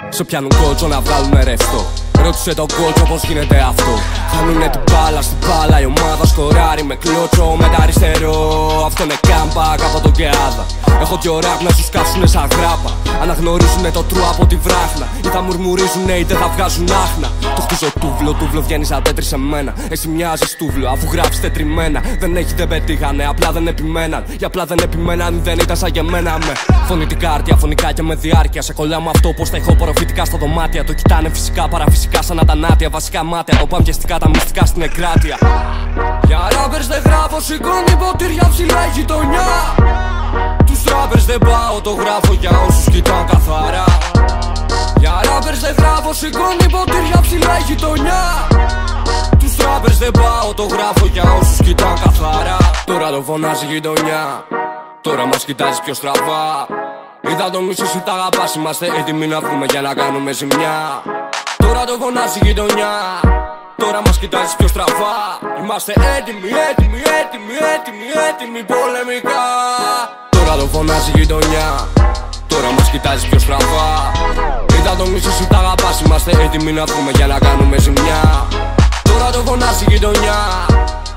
Σε πιάνουν κότσο να βγάλουνε ρευστό. Ρώτησε τον κότσο πως γίνεται αυτό. Χάνουνε την μπάλα στην μπάλα, η ομάδα σκοράρει με κλώτσο με τα αριστερό. Αυτό είναι κάμπακ από τον Κεάδα. Έχω δυο ράπ να σου σκάψουνε σαν γράπα. Αναγνωρίζουνε το τρου από τη βράχνα. Ή θα μουρμουρίζουνε ή δεν θα βγάζουν άχνα. Το χτίζω τούβλο βγαίνει σαν τέτρι σε μένα. Εσύ μοιάζεις τούβλο αφού γράφεις τετριμένα. Δεν έχει δεν πετύχανε, απλά δεν επιμέναν. Για απλά δεν επιμέναν, δεν ήταν σαν και εμένα. Με φωνητικά αρτία, φωνικά και με διάρκεια. Σε κολλάω αυτό πως τα έχω προφητικά στα δωμάτια. Το κοιτάνε φυσικά, παραφυσικά σαν ατανάτια. Βασικά μάτια, το παμπιαστικά, τα μυστικά στην εκράτεια. Για rappers δεν γράφω, σηκώνει ποτήρια ψηλά η γειτονιά. Τους rappers δεν πάω, το γράφω για όσους κοιτάν καθαρά. Για rappers δεν γράφω, σηκώνει ποτήρια ψηλά η γειτονιά. Τους rappers δεν πάω, το γράφω για όσους κοιτάν καθαρά. Τώρα το φωνάζει η γειτονιά, τώρα μας κοιτάζεις πιο στραβά. Είδα το μίσος ή τα αγαπάς, είμαστε έτοιμοι να βγούμε για να κάνουμε ζημιά. Τώρα το φωνάζει η γειτονιά, τώρα μας κοιτάζεις πιο στραβά. Είμαστε έτοιμοι, έτοιμοι, έτοιμοι, έτοιμοι, έτοιμοι πολεμικά. Τώρα το φωνάζει η γειτονιά, τώρα μας κοιτάζεις πιο στραβά. Είδα το μίσος ή τα αγαπάς, είμαστε έτοιμοι να βγούμε για να κάνουμε ζημιά. Τώρα το φωνάζει η γειτονιά,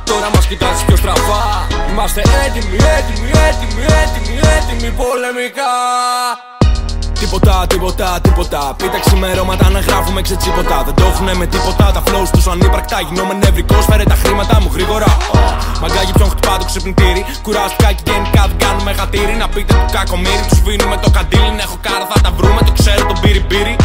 τώρα μας κοιτάζεις πιο στραβά. Είμαστε έτοιμοι, έτοιμοι, έτοιμοι, έτοιμοι, έτοιμοι πολεμικά. Τίποτα. Πήτα ξημερώματα να γράφουμε ξετσίποτα. Δεν το έχουνε με τίποτα. Τα flows τους ανύπρακτα. Γινόμαι νευρικός, φέρε τα χρήματα μου γρήγορα. Μαγκάκι ποιον χτυπά το ξυπνητήρι. Κουράστηκα και γενικά δεν κάνουμε χατήρι. Να πείτε του κακομύρι, τους βίνουμε το καντήλι. Έχω κάρα, θα τα βρούμε, το ξέρω τον πύρι.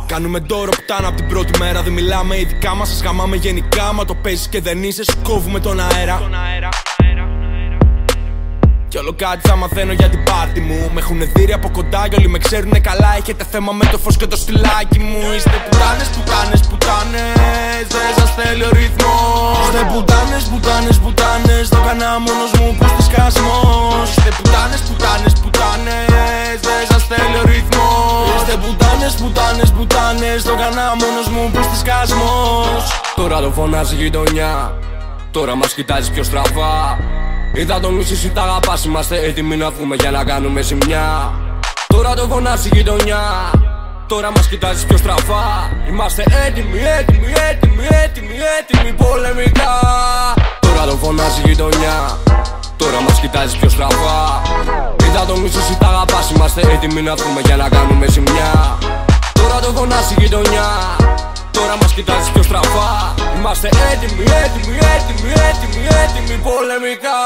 Κάνουμε ντόρο πουτάνα από την πρώτη μέρα. Δεν μιλάμε ειδικά μας, σας γαμάμε γενικά. Μα το παίζεις και δεν είσαι, σου κόβουμε τον αέρα. Κι όλο κάτι θα μαθαίνω για την πάρτι μου. Με έχουνε δει από κοντά κι όλοι με ξέρουνε καλά. Έχετε θέμα με το φως και το στυλάκι μου. Είστε πουτάνες, πουτάνες, πουτάνες. Δεν σας θέλει ο ρυθμός. Είστε πουτάνες, πουτάνες, πουτάνες. Το έκανα μόνος μου που στη σκασμός. Είστε πουτάνες, πουτάνες, πουτάνες. Δεν σας θέλει ο ρυθμός. Είστε πουτάνες, πουτάνες, πουτάνες. Το έκανα μόνος μου που στη σκασμός. Τώρα το φωνάζει η γειτονιά, τώρα μας κοιτάζεις πιο στραβά. Είδα το μίσος ή τα αγαπάς, είμαστε έτοιμοι να βγούμε για να κάνουμε ζημιά. Τώρα το φωνάζει η γειτονιά, τώρα μας κοιτάζεις πιο στραβά. Είμαστε έτοιμοι, έτοιμοι, έτοιμοι, έτοιμοι, έτοιμοι πολεμικά. Τώρα το φωνάζει η γειτονιά, τώρα μας κοιτάζεις πιο στραβά. Είδα το μίσος ή τα αγαπάς, είμαστε έτοιμοι να βγούμε για να κάνουμε ζημιά. Τώρα το φωνάζει η γειτονιά, τώρα μας κοιτάζεις πιο στραβά. Είμαστε έτοιμοι, έτοιμοι, έτοιμοι, έτοιμοι, έτοιμοι πολεμικά.